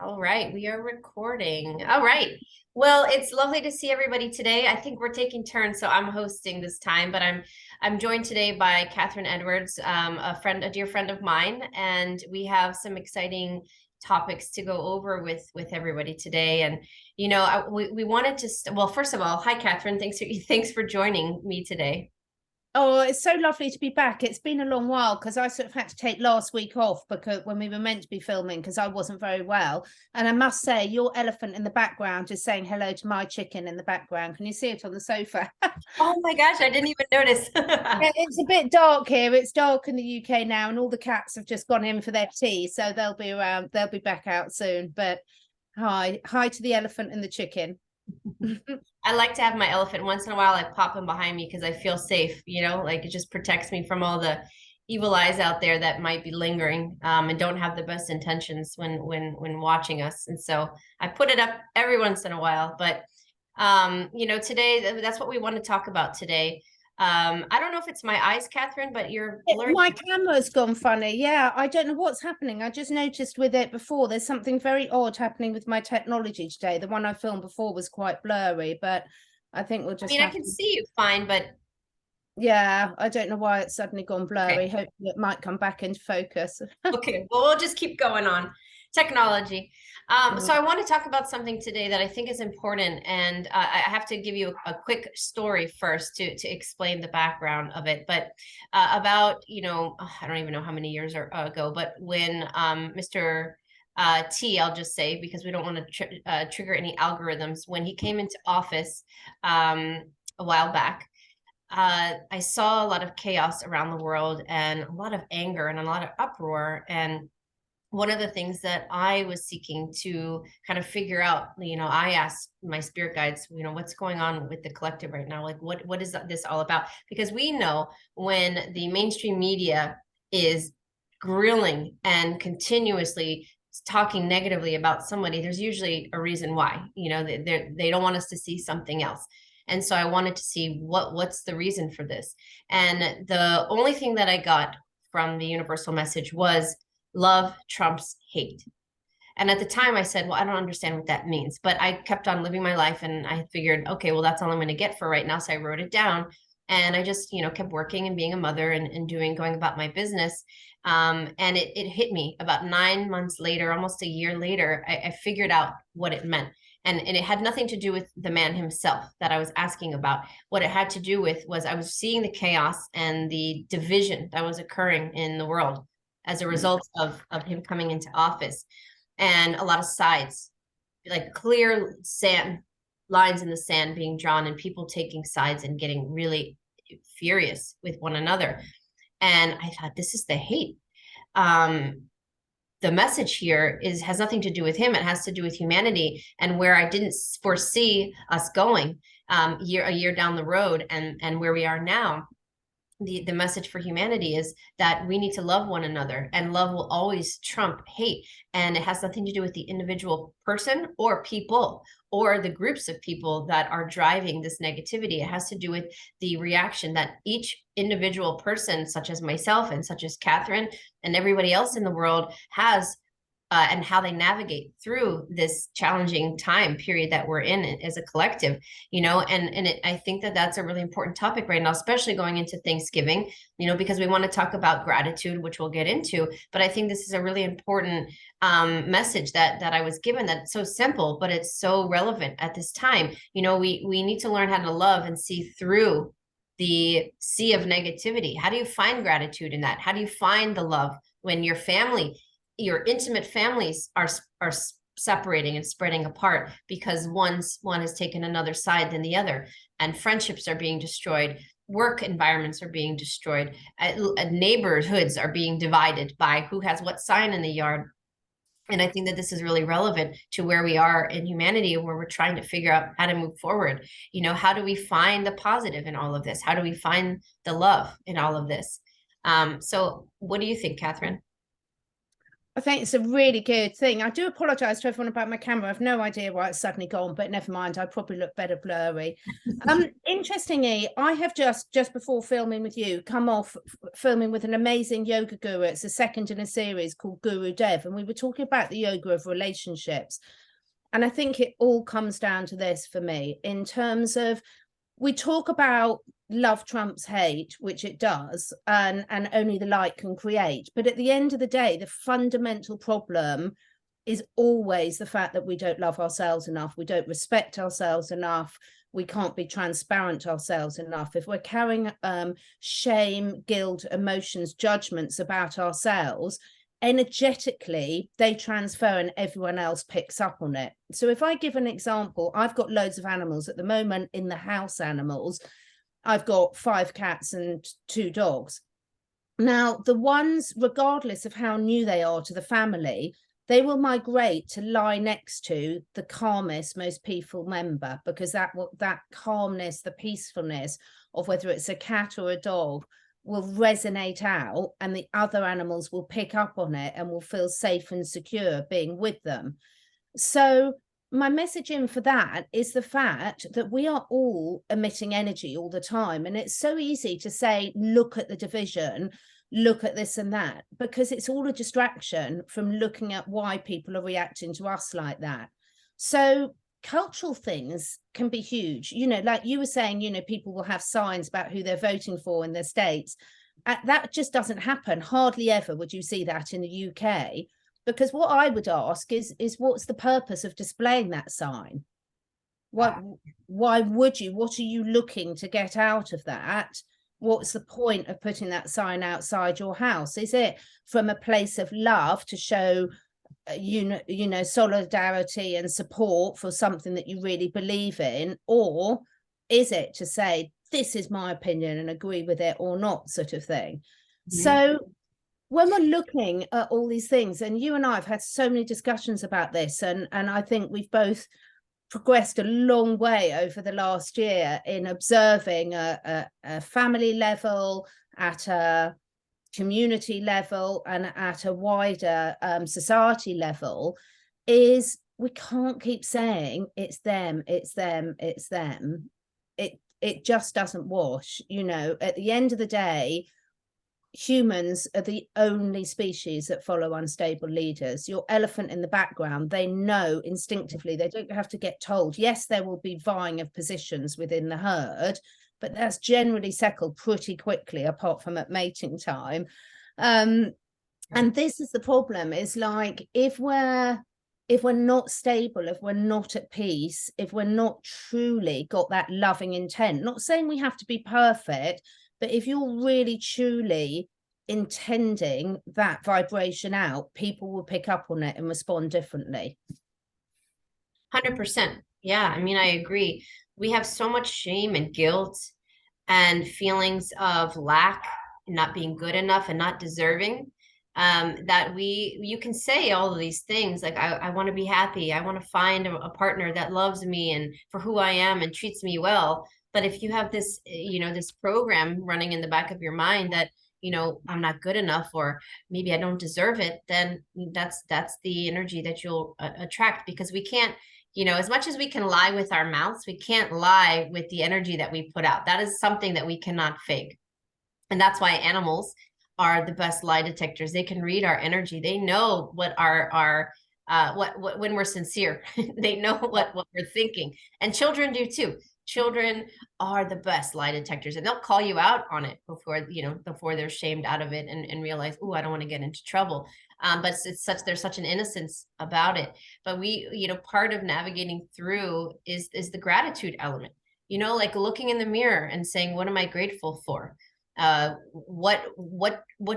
All right, we are recording. All right. Well, it's lovely to see everybody today. I think we're taking turns, so I'm hosting this time, but I'm joined today by Catherine Edwards, a dear friend of mine, and we have some exciting topics to go over with everybody today. And we wanted to well, first of all, hi Catherine, thanks for joining me today. Oh, it's so lovely to be back. It's been a long while because I sort of had to take last week off because when we were meant to be filming because I wasn't very well. And I must say, your elephant in the background is saying hello to my chicken in the background. Can you see it on the sofa? Oh my gosh, I didn't even notice. It's a bit dark here. It's dark in the UK now, and all the cats have just gone in for their tea, so they'll be around. They'll be back out soon. But hi to the elephant and the chicken. I like to have my elephant once in a while. I pop him behind me because I feel safe, like it just protects me from all the evil eyes out there that might be lingering and don't have the best intentions when watching us. And so I put it up every once in a while. But today that's what we want to talk about today. I don't know if it's my eyes, Catherine, but you're blurry. My camera's gone funny. Yeah, I don't know what's happening. I just noticed with it before, there's something very odd happening with my technology today. The one I filmed before was quite blurry, but I think we'll just I can see you fine, but yeah, I don't know why it's suddenly gone blurry. okay. Hopefully it might come back into focus. Okay, well, we'll just keep going on technology. So I want to talk about something today that I think is important, and I have to give you a quick story first to explain the background of it. But about, I don't even know how many years ago, but when Mr. I'll just say, because we don't want to trigger any algorithms, when he came into office a while back, I saw a lot of chaos around the world and a lot of anger and a lot of uproar. And one of the things that I was seeking to kind of figure out, I asked my spirit guides, what's going on with the collective right now? Like, what is this all about? Because we know when the mainstream media is grilling and continuously talking negatively about somebody, there's usually a reason why. They don't want us to see something else. And so I wanted to see what's the reason for this. And the only thing that I got from the universal message was love trumps hate. And at the time I said, well, I don't understand what that means, but I kept on living my life and I figured, okay, well, that's all I'm going to get for right now. So I wrote it down and I just, kept working and being a mother and going about my business. And it hit me about 9 months later, almost a year later, I figured out what it meant. And it had nothing to do with the man himself that I was asking about. What it had to do with was I was seeing the chaos and the division that was occurring in the world as a result of him coming into office, and a lot of sides, like clear sand lines in the sand being drawn and people taking sides and getting really furious with one another. And I thought, this is the hate. The message here has nothing to do with him. It has to do with humanity, and where I didn't foresee us going a year down the road, and where we are now. The message for humanity is that we need to love one another, and love will always trump hate. And it has nothing to do with the individual person or people or the groups of people that are driving this negativity. It has to do with the reaction that each individual person, such as myself and such as Catherine and everybody else in the world, has and how they navigate through this challenging time period that we're in as a collective, I think that that's a really important topic right now, especially going into Thanksgiving, because we want to talk about gratitude, which we'll get into. But I think this is a really important message that I was given, that's so simple, but it's so relevant at this time. We need to learn how to love and see through the sea of negativity. How do you find gratitude in that? How do you find the love when your intimate families are separating and spreading apart because one has taken another side than the other, and friendships are being destroyed, work environments are being destroyed, neighborhoods are being divided by who has what sign in the yard. And I think that this is really relevant to where we are in humanity, where we're trying to figure out how to move forward. How do we find the positive in all of this? How do we find the love in all of this? So what do you think, Catherine? I think it's a really good thing. I do apologize to everyone about my camera. I've no idea why it's suddenly gone, but never mind. I probably look better blurry. Interestingly, I have just before filming with you, come off filming with an amazing yoga guru. It's the second in a series called Guru Dev, and we were talking about the yoga of relationships. And I think it all comes down to this for me, in terms of, we talk about love trumps hate, which it does, and only the light can create. But at the end of the day, the fundamental problem is always the fact that we don't love ourselves enough. We don't respect ourselves enough. We can't be transparent to ourselves enough. If we're carrying shame, guilt, emotions, judgments about ourselves, energetically they transfer and everyone else picks up on it. So if I give an example, I've got loads of animals at the moment in the house. Animals, I've got 5 cats and 2 dogs. Now, the ones, regardless of how new they are to the family, they will migrate to lie next to the calmest, most peaceful member, because that calmness, the peacefulness of whether it's a cat or a dog, will resonate out, and the other animals will pick up on it and will feel safe and secure being with them. So my message in for that is the fact that we are all emitting energy all the time. And it's so easy to say, look at the division, look at this and that, because it's all a distraction from looking at why people are reacting to us like that. So cultural things can be huge, you know, like you were saying, you know, people will have signs about who they're voting for in their states. That just doesn't happen. Hardly ever would you see that in the UK, because what I would ask is what's the purpose of displaying that sign? Why would you? What are you looking to get out of that? What's the point of putting that sign outside your house? Is it from a place of love to show you know solidarity and support for something that you really believe in, or is it to say this is my opinion and agree with it or not, sort of thing? So when we're looking at all these things, and you and I have had so many discussions about this, and I think we've both progressed a long way over the last year in observing a family level, at a community level, and at a wider society level, is we can't keep saying it's them, it's them, it's them. It just doesn't wash. You know, at the end of the day, humans are the only species that follow unstable leaders. Your elephant in the background, they know instinctively, they don't have to get told. Yes, there will be vying of positions within the herd, but that's generally settled pretty quickly, apart from at mating time. And this is the problem, is like, if we're not stable, if we're not at peace, if we're not truly got that loving intent, not saying we have to be perfect, but if you're really truly intending that vibration out, people will pick up on it and respond differently. 100%. Yeah, I mean, I agree. We have so much shame and guilt and feelings of lack, not being good enough and not deserving, that you can say all of these things like, I want to be happy. I want to find a partner that loves me and for who I am and treats me well. But if you have this, you know, this program running in the back of your mind that, you know, I'm not good enough, or maybe I don't deserve it, then that's the energy that you'll attract. Because we can't, you know, as much as we can lie with our mouths, we can't lie with the energy that we put out. That is something that we cannot fake. And that's why animals are the best lie detectors. They can read our energy. They know what what when we're sincere. They know what we're thinking. And children do too. Children are the best lie detectors, and they'll call you out on it before they're shamed out of it and realize, oh, I don't want to get into trouble. But there's such an innocence about it. But part of navigating through is the gratitude element, like looking in the mirror and saying, what am I grateful for? What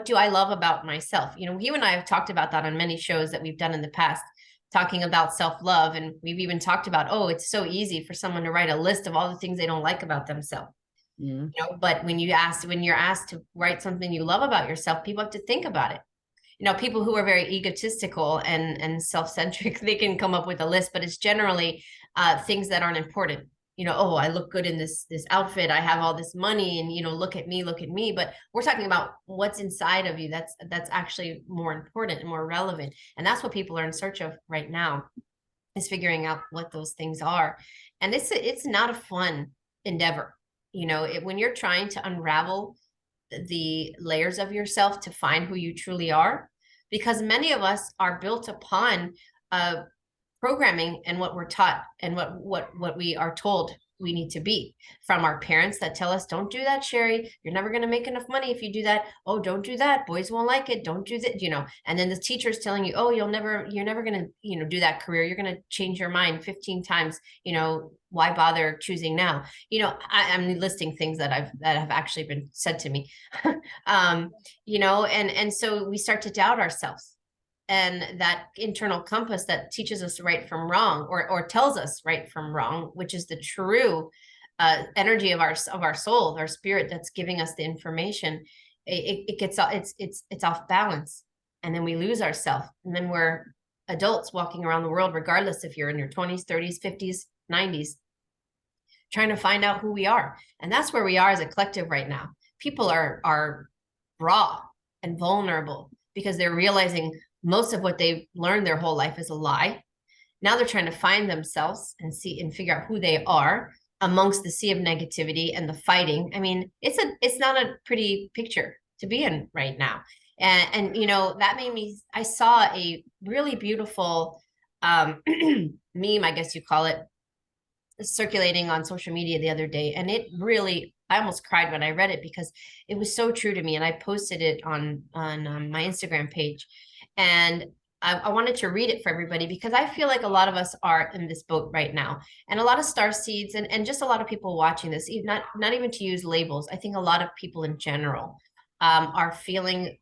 do I love about myself? You and I have talked about that on many shows that we've done in the past, talking about self-love. And we've even talked about, it's so easy for someone to write a list of all the things they don't like about themselves. Mm. But when you're asked to write something you love about yourself, people have to think about it. People who are very egotistical and self-centric, they can come up with a list, but it's generally things that aren't important. oh, I look good in this outfit, I have all this money, and look at me. But we're talking about what's inside of you. That's actually more important and more relevant. And that's what people are in search of right now, is figuring out what those things are. And it's not a fun endeavor. When you're trying to unravel the layers of yourself to find who you truly are, because many of us are built upon programming and what we're taught and what we are told we need to be from our parents that tell us, don't do that, Sherri, you're never going to make enough money if you do that. Oh, don't do that, boys won't like it, don't do that. And then the teacher's telling you, oh, you're never going to do that career, you're going to change your mind 15 times, why bother choosing now? I'm listing things that have actually been said to me. And so we start to doubt ourselves, and that internal compass that teaches us right from wrong, or tells us right from wrong, which is the true energy of our soul, our spirit, that's giving us the information. It gets it's off balance, and then we lose ourselves, and then we're adults walking around the world, regardless if you're in your 20s, 30s, 50s, 90s, trying to find out who we are. And that's where we are as a collective right now. People are raw and vulnerable because they're realizing most of what they've learned their whole life is a lie. Now they're trying to find themselves and see and figure out who they are amongst the sea of negativity and the fighting. I mean, it's not a pretty picture to be in right now. And that made me, I saw a really beautiful meme, I guess you call it, circulating on social media the other day. And it really, I almost cried when I read it, because it was so true to me. And I posted it on my Instagram page. And I wanted to read it for everybody, because I feel like a lot of us are in this boat right now, and a lot of star seeds and just a lot of people watching this, not even to use labels. I think a lot of people in general are feeling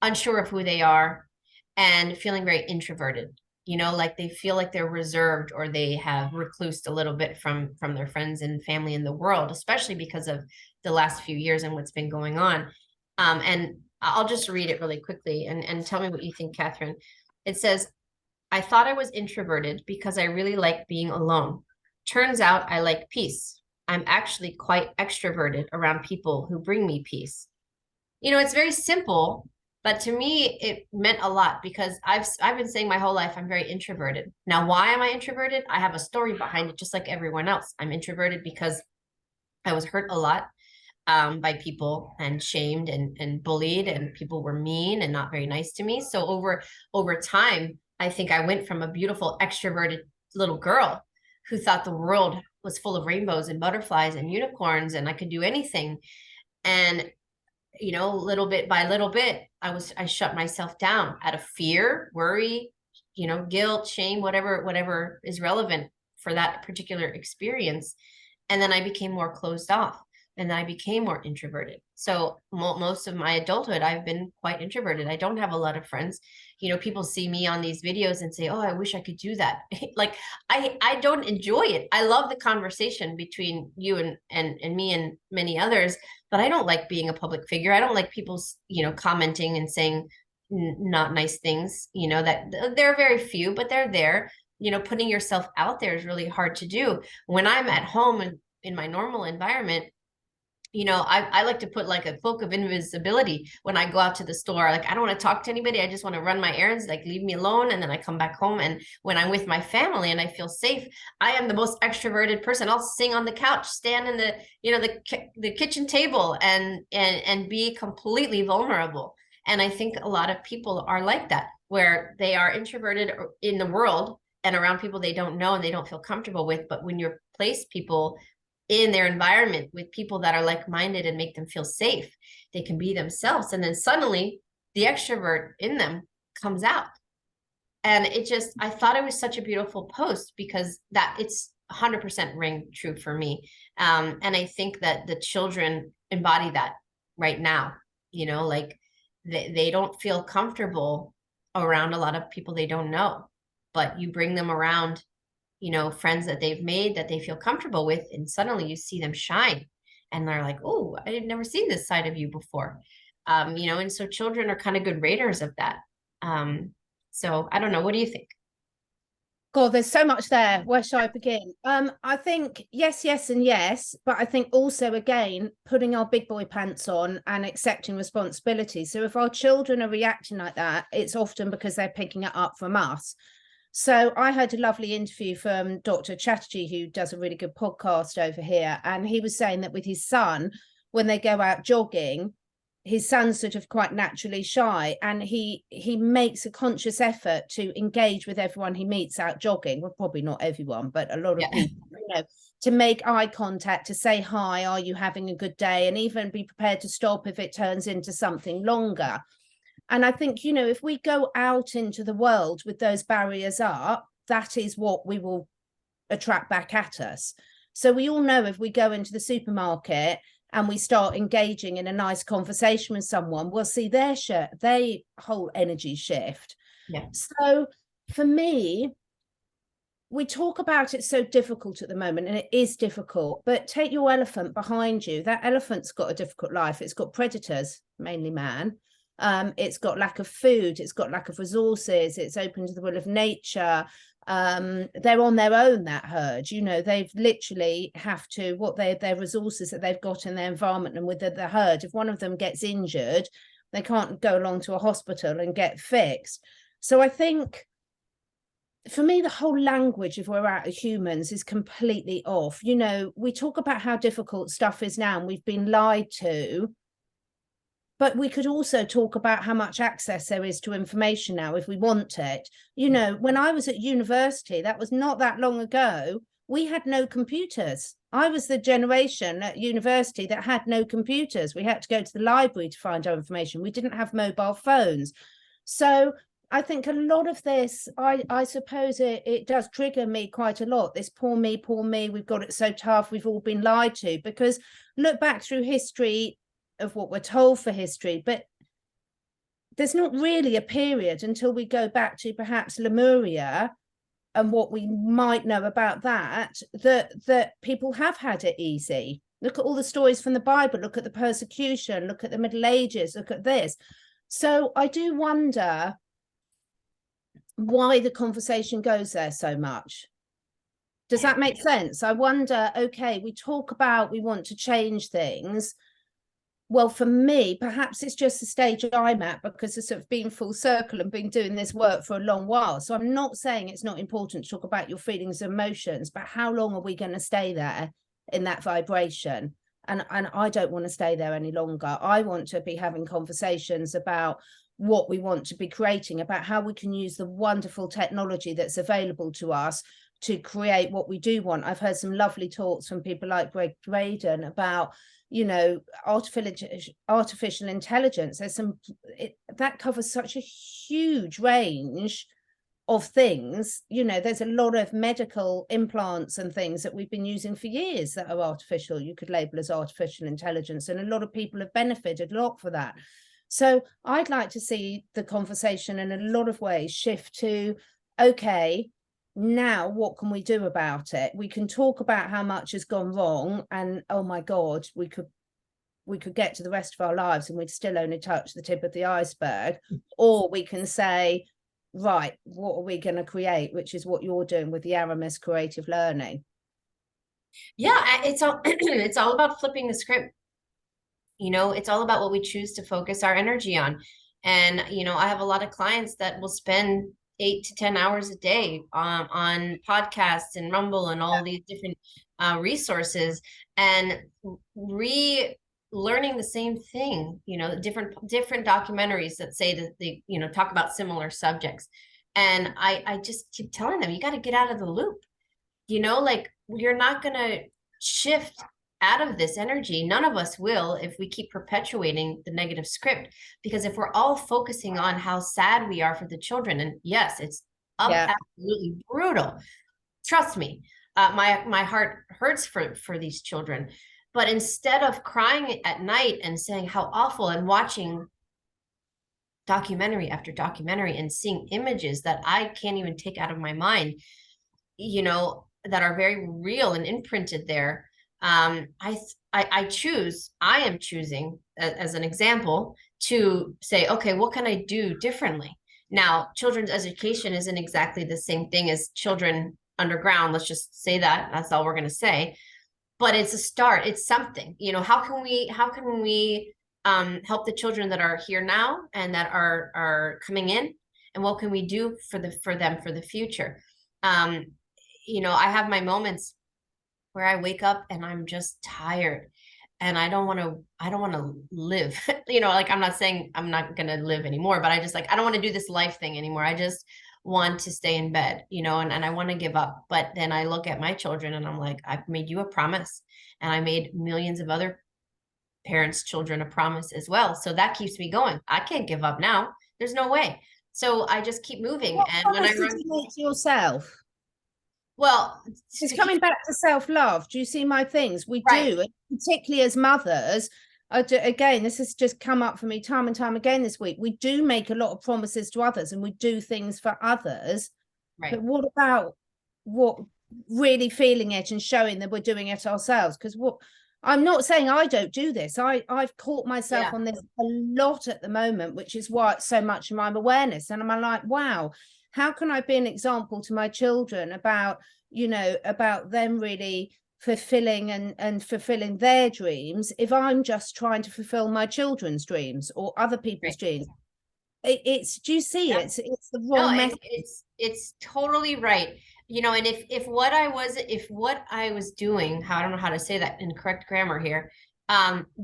unsure of who they are, and feeling very introverted, like they feel like they're reserved, or they have reclused a little bit from their friends and family in the world, especially because of the last few years and what's been going on. And I'll just read it really quickly and tell me what you think, Catherine. It says, I thought I was introverted because I really like being alone. Turns out I like peace. I'm actually quite extroverted around people who bring me peace. It's very simple, but to me, it meant a lot, because I've been saying my whole life I'm very introverted. Now, why am I introverted? I have a story behind it, just like everyone else. I'm introverted because I was hurt a lot by people, and shamed and bullied, and people were mean and not very nice to me. So over time, I think I went from a beautiful extroverted little girl who thought the world was full of rainbows and butterflies and unicorns, and I could do anything. And little bit by little bit, I shut myself down out of fear, worry, guilt, shame, whatever is relevant for that particular experience. And then I became more closed off, and I became more introverted. So most of my adulthood, I've been quite introverted. I don't have a lot of friends. People see me on these videos and say, oh, I wish I could do that. Like, I don't enjoy it. I love the conversation between you and me and many others, but I don't like being a public figure. I don't like people, commenting and saying not nice things, that there are very few, but they're there. Putting yourself out there is really hard to do. When I'm at home and in my normal environment, I like to put like a cloak of invisibility when I go out to the store. Like, I don't want to talk to anybody. I just want to run my errands, like leave me alone. And then I come back home. And when I'm with my family and I feel safe, I am the most extroverted person. I'll sing on the couch, stand in the kitchen table and be completely vulnerable. And I think a lot of people are like that, where they are introverted in the world and around people they don't know and they don't feel comfortable with. But when you place people in their environment with people that are like-minded and make them feel safe, they can be themselves. And then suddenly the extrovert in them comes out. And I thought it was such a beautiful post, because that it's 100% ring true for me. And I think that the children embody that right now, like they don't feel comfortable around a lot of people they don't know, but you bring them around friends that they've made that they feel comfortable with, and suddenly you see them shine, and they're like, oh, I've never seen this side of you before. And so children are kind of good raters of that. So I don't know. What do you think? God, there's so much there. Where shall I begin? I think yes, yes, and yes, but I think also again putting our big boy pants on and accepting responsibility. So if our children are reacting like that, it's often because they're picking it up from us. So I heard a lovely interview from Dr. Chatterjee, who does a really good podcast over here, and he was saying that with his son, when they go out jogging, his son's sort of quite naturally shy, and he makes a conscious effort to engage with everyone he meets out jogging. Well, probably not everyone, but a lot of people, to make eye contact, to say hi, are you having a good day, and even be prepared to stop if it turns into something longer. And I think, if we go out into the world with those barriers up, that is what we will attract back at us. So we all know if we go into the supermarket and we start engaging in a nice conversation with someone, we'll see their whole energy shift. Yeah. So for me, we talk about it so difficult at the moment, and it is difficult, but take your elephant behind you. That elephant's got a difficult life. It's got predators, mainly man. It's got lack of food. It's got lack of resources. It's open to the will of nature. They're on their own, that herd, they've literally have to, their resources that they've got in their environment and with the herd, if one of them gets injured, they can't go along to a hospital and get fixed. So I think for me, the whole language of we're out of humans is completely off. We talk about how difficult stuff is now and we've been lied to, but we could also talk about how much access there is to information now if we want it. When I was at university, that was not that long ago, we had no computers. I was the generation at university that had no computers. We had to go to the library to find our information. We didn't have mobile phones. So I think a lot of this, I suppose it does trigger me quite a lot. This poor me, we've got it so tough, we've all been lied to. Because look back through history of what we're told for history, but there's not really a period until we go back to perhaps Lemuria and what we might know about that people have had it easy. Look at all the stories from the Bible, look at the persecution, look at the Middle Ages, look at this. So I do wonder why the conversation goes there so much. Does that make sense? I wonder, okay, we talk about we want to change things. Well, for me, perhaps it's just the stage I'm at because of sort of being full circle and been doing this work for a long while. So I'm not saying it's not important to talk about your feelings and emotions, but how long are we going to stay there in that vibration? And I don't want to stay there any longer. I want to be having conversations about what we want to be creating, about how we can use the wonderful technology that's available to us to create what we do want. I've heard some lovely talks from people like Greg Braden about artificial intelligence. There's that covers such a huge range of things. There's a lot of medical implants and things that we've been using for years that are artificial, you could label as artificial intelligence, and a lot of people have benefited a lot for that. So I'd like to see the conversation in a lot of ways shift to, okay, now what can we do about it? We can talk about how much has gone wrong, and oh my God, we could get to the rest of our lives and we'd still only touch the tip of the iceberg. Or we can say, right, what are we going to create, which is what you're doing with the Aramis creative learning. Yeah, it's all it's all about flipping the script. It's all about what we choose to focus our energy on. And I have a lot of clients that will spend 8 to 10 hours a day on podcasts and Rumble and all these different resources, and relearning the same thing, different documentaries that say that they, talk about similar subjects. And I just keep telling them, you got to get out of the loop, like you're not going to shift out of this energy. None of us will if we keep perpetuating the negative script, because if we're all focusing on how sad we are for the children, and yes, it's absolutely brutal. Trust me, my heart hurts for these children. But instead of crying at night and saying how awful, and watching documentary after documentary and seeing images that I can't even take out of my mind, that are very real and imprinted there. I am choosing as an example to say, okay, what can I do differently? Now, children's education isn't exactly the same thing as children underground. Let's just say that. That's all we're going to say. But it's a start. It's something. How can we help the children that are here now and that are coming in, and what can we do for them for the future? I have my moments where I wake up and I'm just tired and I don't want to live. Like, I'm not saying I'm not going to live anymore, but I just, like, I don't want to do this life thing anymore. I just want to stay in bed, and I want to give up. But then I look at my children and I'm like, I've made you a promise, and I made millions of other parents' children a promise as well. So that keeps me going. I can't give up now. There's no way. So I just keep moving. What And when promise I did run, you make to yourself? well, It's coming back to self-love. Do you see my things? We right, do, particularly as mothers. Again, this has just come up for me time and time again this week. We do make a lot of promises to others and we do things for others. right. But what about what really feeling it and showing that we're doing it ourselves? Because I'm not saying I don't do this. I've caught myself Yeah. on this a lot at the moment, which is why it's so much of my awareness. And I'm like, wow, how can I be an example to my children about them really fulfilling and fulfilling their dreams if I'm just trying to fulfill my children's dreams or other people's Right. dreams? It's do you see Yeah. it's the No, wrong message. it's totally right. And if what I was doing, I don't know how to say that in correct grammar here,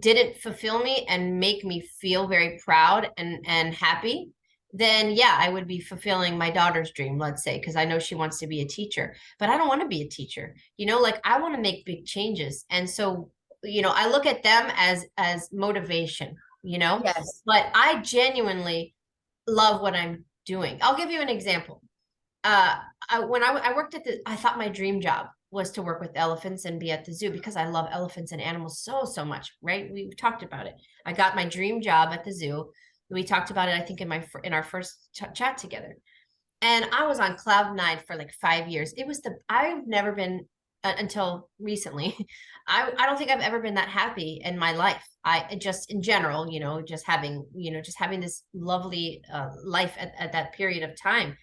didn't fulfill me and make me feel very proud and happy, then yeah, I would be fulfilling my daughter's dream, let's say, because I know she wants to be a teacher, but I don't want to be a teacher. Like, I want to make big changes. And so, I look at them as motivation, Yes. but I genuinely love what I'm doing. I'll give you an example. When I worked I thought my dream job was to work with elephants and be at the zoo because I love elephants and animals so much, right? We've talked about it. I got my dream job at the zoo. We talked about it, I think, in our first chat together. And I was on cloud nine for like 5 years. I've never been until recently. I don't think I've ever been that happy in my life. I just, in general, just having this lovely life at that period of time,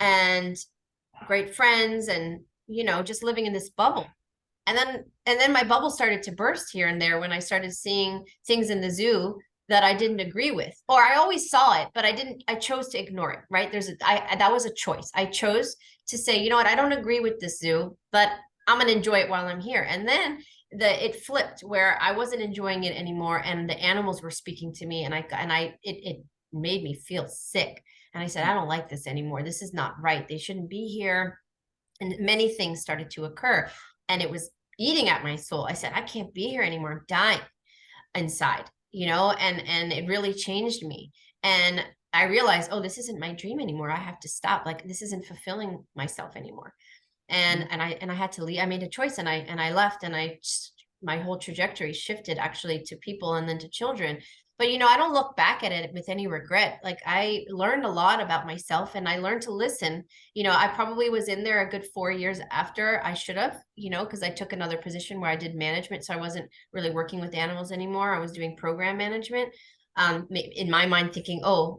and great friends, and just living in this bubble. And then my bubble started to burst here and there when I started seeing things in the zoo that I didn't agree with, or I always saw it, but I chose to ignore it, right? That was a choice. I chose to say, you know what, I don't agree with this zoo, but I'm going to enjoy it while I'm here. And then it flipped where I wasn't enjoying it anymore. And the animals were speaking to me, and it made me feel sick. And I said, I don't like this anymore. This is not right. They shouldn't be here. And many things started to occur, and it was eating at my soul. I said, I can't be here anymore. I'm dying inside, and it really changed me. And I realized, oh, this isn't my dream anymore. I have to stop. Like, this isn't fulfilling myself anymore. And I had to leave. I made a choice, and I left, and my whole trajectory shifted actually to people and then to children. But I don't look back at it with any regret. Like, I learned a lot about myself, and I learned to listen. I probably was in there a good 4 years after I should have, because I took another position where I did management. So I wasn't really working with animals anymore. I was doing program management. In my mind, thinking, oh,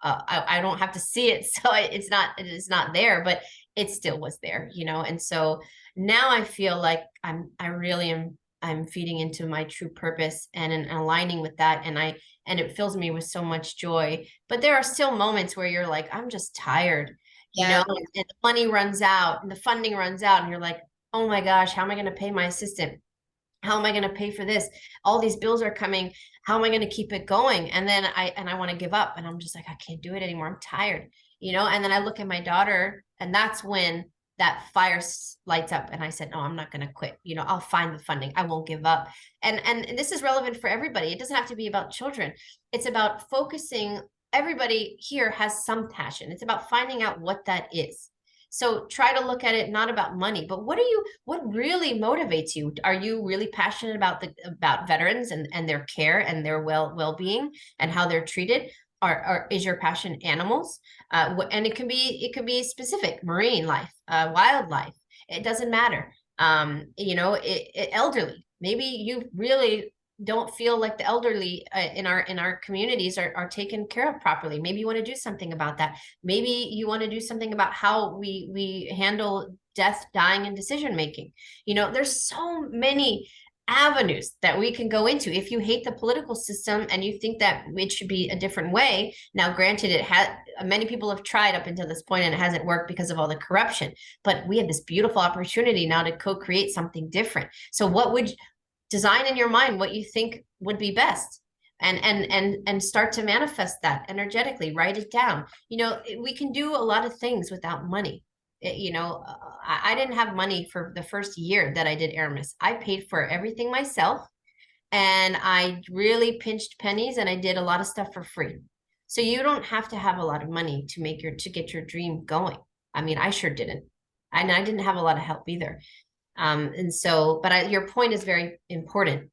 I don't have to see it, so it is not there, but it still was there, and so now I feel like I'm feeding into my true purpose and aligning with that, and it fills me with so much joy. But there are still moments where you're like, I'm just tired, Yeah. and the money runs out and the funding runs out, and you're like, oh my gosh, how am I going to pay my assistant? How am I going to pay for this? All these bills are coming. How am I going to keep it going? And then I want to give up, and I'm just like, I can't do it anymore. I'm tired, and then I look at my daughter, and that's when that fire lights up. And I said, no, I'm not going to quit. I'll find the funding. I won't give up. And this is relevant for everybody. It doesn't have to be about children. It's about focusing. Everybody here has some passion. It's about finding out what that is. So try to look at it not about money, but what really motivates you? Are you really passionate about veterans and their care and their well-being and how they're treated? Or is your passion animals? And it can be specific: marine life, wildlife. It doesn't matter. Elderly. Maybe you really don't feel like the elderly in our communities are taken care of properly. Maybe you want to do something about that. Maybe you want to do something about how we handle death, dying, and decision making. There's so many avenues that we can go into. If you hate the political system and you think that it should be a different way, now granted, many people have tried up until this point and it hasn't worked because of all the corruption, but we have this beautiful opportunity now to co-create something different. So what would design in your mind what you think would be best, and start to manifest that energetically. Write it down. We can do a lot of things without money. I didn't have money for the first year that I did Aramis. I paid for everything myself, and I really pinched pennies, and I did a lot of stuff for free. So you don't have to have a lot of money to get your dream going. I mean, I sure didn't. And I didn't have a lot of help either. Your point is very important.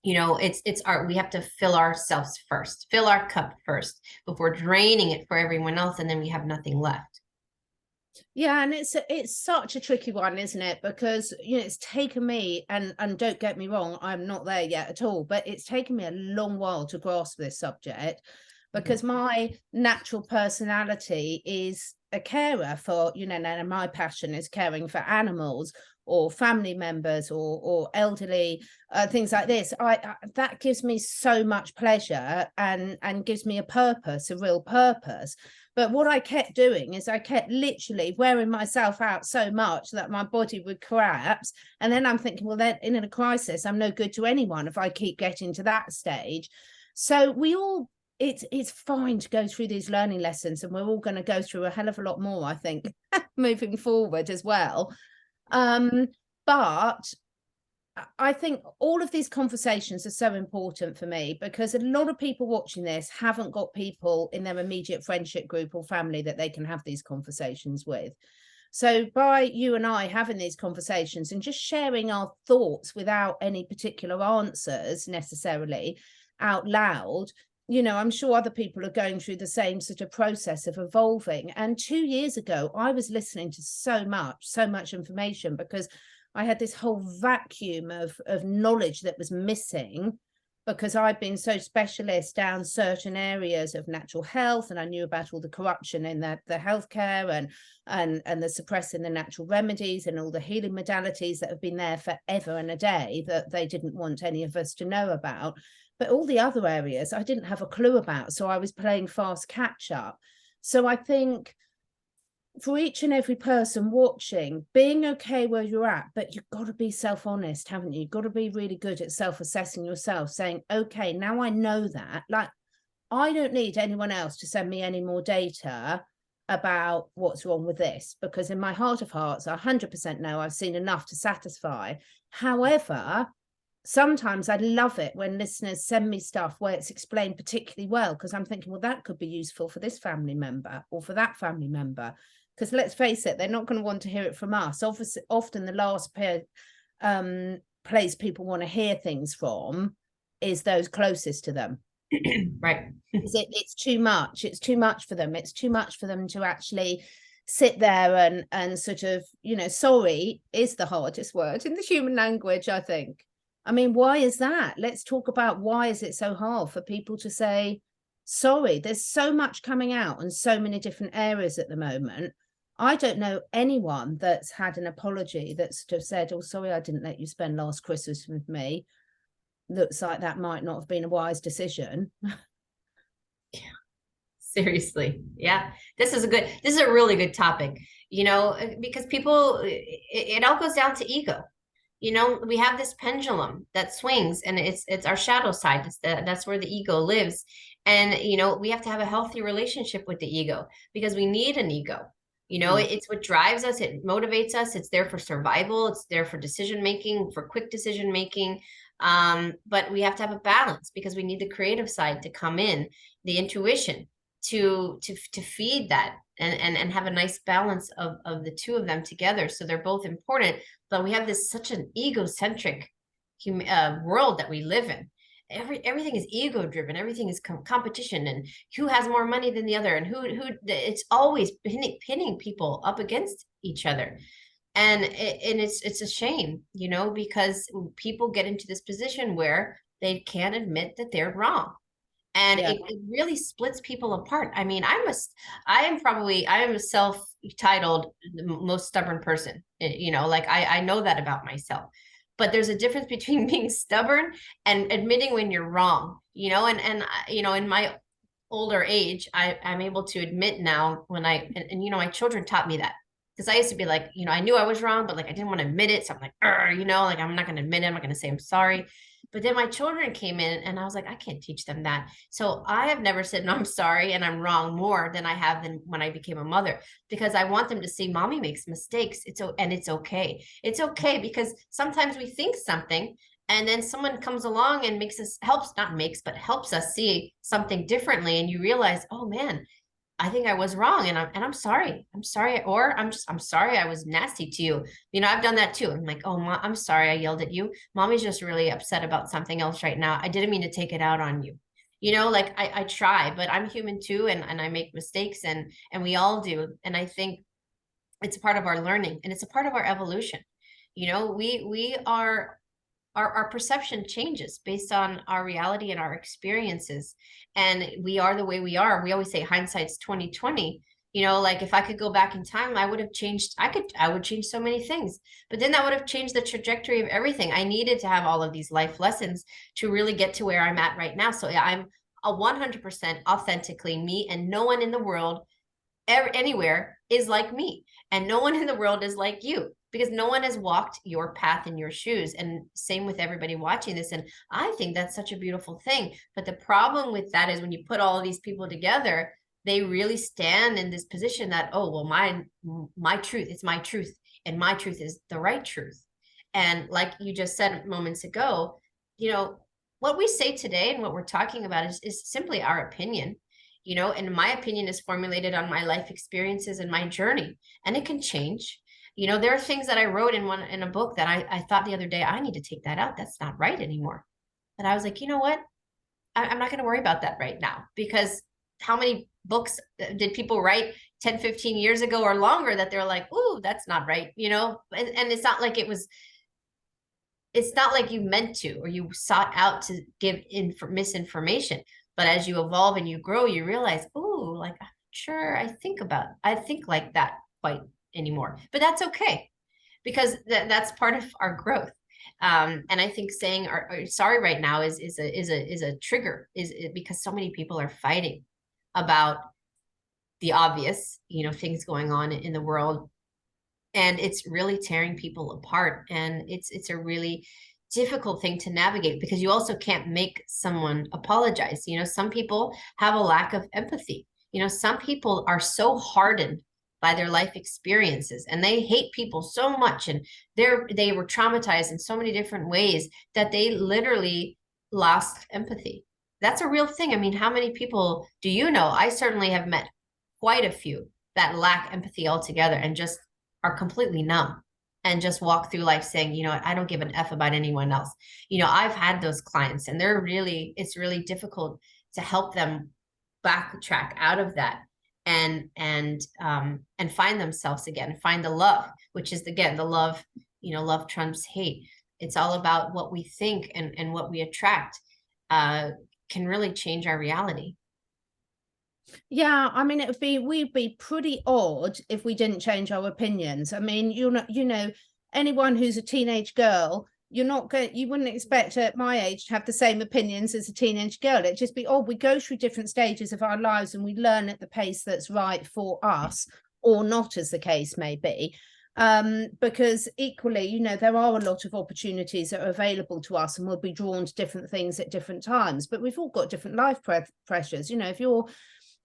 We have to fill ourselves first, fill our cup first before draining it for everyone else, and then we have nothing left. Yeah, and it's such a tricky one, isn't it? Because it's taken me, and don't get me wrong, I'm not there yet at all, but it's taken me a long while to grasp this subject, because my natural personality is a carer for, and my passion is caring for animals or family members or elderly, things like this. That gives me so much pleasure and gives me a real purpose. But what I kept doing is I kept literally wearing myself out so much that my body would collapse. And then I'm thinking, well, then in a crisis, I'm no good to anyone if I keep getting to that stage. So it's fine to go through these learning lessons, and we're all going to go through a hell of a lot more, I think, moving forward as well. But I think all of these conversations are so important for me, because a lot of people watching this haven't got people in their immediate friendship group or family that they can have these conversations with. So by you and I having these conversations and just sharing our thoughts without any particular answers necessarily out loud, I'm sure other people are going through the same sort of process of evolving. And 2 years ago, I was listening to so much information, because I had this whole vacuum of knowledge that was missing, because I'd been so specialist down certain areas of natural health, and I knew about all the corruption in the healthcare and the suppressing the natural remedies and all the healing modalities that have been there forever and a day that they didn't want any of us to know about. But all the other areas I didn't have a clue about. So I was playing fast catch up. So I think for each and every person watching, being okay where you're at, but you've got to be self-honest, haven't you? You've got to be really good at self-assessing yourself, saying, okay, now I know that. Like, I don't need anyone else to send me any more data about what's wrong with this, because in my heart of hearts, I 100% know I've seen enough to satisfy. However, sometimes I love it when listeners send me stuff where it's explained particularly well, because I'm thinking, well, that could be useful for this family member or for that family member. Because let's face it, they're not going to want to hear it from us. Obviously, often the last place people want to hear things from is those closest to them. Right. It's too much. It's too much for them. It's too much for them to actually sit there and sort of, sorry is the hardest word in the human language, I think. I mean, why is that? Let's talk about why is it so hard for people to say sorry. There's so much coming out in so many different areas at the moment. I don't know anyone that's had an apology that's sort of said, oh, sorry, I didn't let you spend last Christmas with me. Looks like that might not have been a wise decision. Yeah. Seriously. Yeah. This is a really good topic, because people, it all goes down to ego. We have this pendulum that swings, and it's our shadow side. That's where the ego lives. And, we have to have a healthy relationship with the ego, because we need an ego. It's what drives us. It motivates us. It's there for survival. It's there for decision making, for quick decision making. But we have to have a balance, because we need the creative side to come in, the intuition to feed that and have a nice balance of the two of them together. So they're both important, but we have such an egocentric world that we live in. Everything is ego driven. Everything is competition, and who has more money than the other, and who it's always pinning people up against each other. And it's a shame, because people get into this position where they can't admit that they're wrong. And Yeah. it really splits people apart. I mean, I am a self-titled the most stubborn person. You know, like I know that about myself. But there's a difference between being stubborn and admitting when you're wrong, you know, you know, in my older age, I'm able to admit now when and you know, my children taught me that. Because I used to be like, you know, I knew I was wrong, but like I didn't want to admit it. So I'm like, you know, like I'm not going to admit it. I'm not going to say I'm sorry. But then my children came in and I was like, I can't teach them that. So I have never said, no, I'm sorry and I'm wrong more than I have than when I became a mother, because I want them to see mommy makes mistakes. And it's okay. It's okay, because sometimes we think something and then someone comes along and helps us see something differently. And you realize, oh man, I think I was wrong, and I'm sorry. I'm sorry, or I'm sorry I was nasty to you. You know, I've done that too. I'm like, oh, I'm sorry I yelled at you. Mommy's just really upset about something else right now. I didn't mean to take it out on you. You know, like I try, but I'm human too, and I make mistakes, and we all do. And I think it's a part of our learning, and it's a part of our evolution. You know, we are our perception changes based on our reality and our experiences, and we are the way we are. We always say hindsight's 2020. You know, like if I could go back in time, I would have changed. I would change so many things, but then that would have changed the trajectory of everything. I needed to have all of these life lessons to really get to where I'm at right now. So yeah, I'm a 100% authentically me, and no one in the world anywhere is like me, and no one in the world is like you, because no one has walked your path in your shoes. And same with everybody watching this. And I think that's such a beautiful thing. But the problem with that is when you put all of these people together, they really stand in this position that, oh well, my truth, it's my truth, and my truth is the right truth. And like you just said moments ago, you know, what we say today and what we're talking about is simply our opinion, you know, and my opinion is formulated on my life experiences and my journey, and it can change. You know, there are things that I wrote in a book that I thought the other day, I need to take that out. That's not right anymore. But I was like, you know what? I'm not going to worry about that right now, because how many books did people write 10, 15 years ago or longer that they're like, ooh, that's not right, you know? And it's not like it's not like you meant to, or you sought out to give misinformation. But as you evolve and you grow, you realize, oh, like, I'm sure I think like that quite anymore. But that's okay, because that's part of our growth. And I think saying sorry right now is a trigger, because so many people are fighting about the obvious, you know, things going on in the world, and it's really tearing people apart. And it's a really difficult thing to navigate, because you also can't make someone apologize. You know, some people have a lack of empathy. You know, some people are so hardened by their life experiences, and they hate people so much, and they were traumatized in so many different ways that they literally lost empathy. That's a real thing. I mean, how many people do you know? I certainly have met quite a few that lack empathy altogether and just are completely numb and just walk through life saying, you know what, I don't give an F about anyone else. You know, I've had those clients, and it's really difficult to help them backtrack out of that, and find themselves again, find the love, which is again the love. You know, love trumps hate. It's all about what we think, and what we attract can really change our reality. Yeah, I mean, we'd be pretty odd if we didn't change our opinions. I mean, you know, anyone who's a teenage girl, you wouldn't expect at my age to have the same opinions as a teenage girl. It'd just be, we go through different stages of our lives, and we learn at the pace that's right for us, or not, as the case may be. Because equally, you know, there are a lot of opportunities that are available to us, and we'll be drawn to different things at different times. But we've all got different life pressures. You know, if you're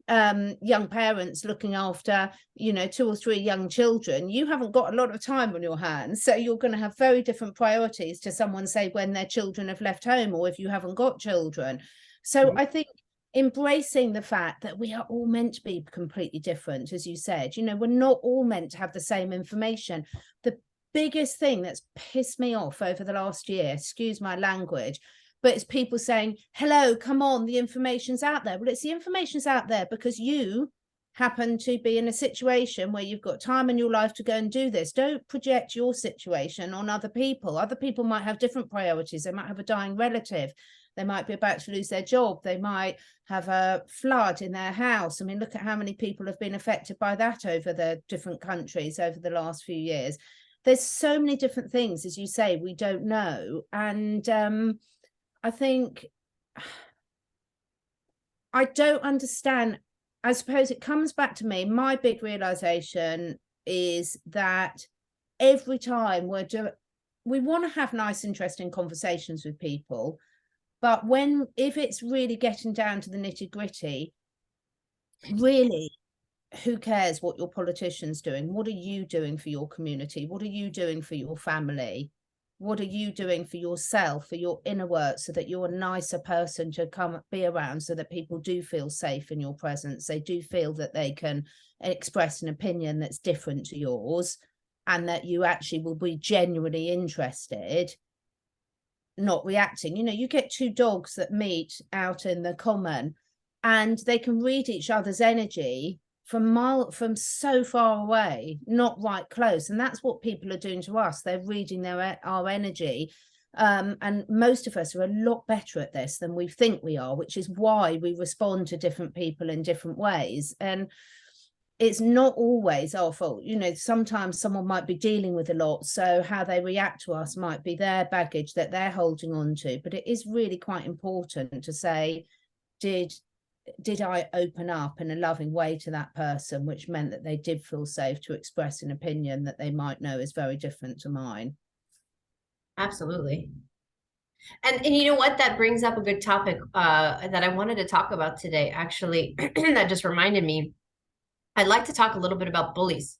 young parents looking after, you know, 2 or 3 young children, you haven't got a lot of time on your hands, so you're going to have very different priorities to someone, say, when their children have left home, or if you haven't got children. So I think embracing the fact that we are all meant to be completely different, as you said, you know, we're not all meant to have the same information. The biggest thing that's pissed me off over the last year, excuse my language, but it's people saying, hello, come on, the information's out there. Well, it's the information's out there because you happen to be in a situation where you've got time in your life to go and do this. Don't project your situation on other people. Other people might have different priorities. They might have a dying relative. They might be about to lose their job. They might have a flood in their house. I mean, look at how many people have been affected by that over the different countries over the last few years. There's so many different things, as you say, we don't know. And I think I don't understand. I suppose it comes back to me. My big realization is that every time we want to have nice, interesting conversations with people, but if it's really getting down to the nitty gritty, really, who cares what your politician's doing? What are you doing for your community? What are you doing for your family? What are you doing for yourself, for your inner work, so that you're a nicer person to come be around, so that people do feel safe in your presence? They do feel that they can express an opinion that's different to yours, and that you actually will be genuinely interested, not reacting. You know, you get two dogs that meet out in the common and they can read each other's energy from so far away, not right close. And that's what people are doing to us. They're reading our energy. And most of us are a lot better at this than we think we are, which is why we respond to different people in different ways. And it's not always our fault. You know, sometimes someone might be dealing with a lot, so how they react to us might be their baggage that they're holding on to. But it is really quite important to say, did I open up in a loving way to that person, which meant that they did feel safe to express an opinion that they might know is very different to mine. Absolutely. And you know what, that brings up a good topic that I wanted to talk about today, actually. That just reminded me, I'd like to talk a little bit about bullies.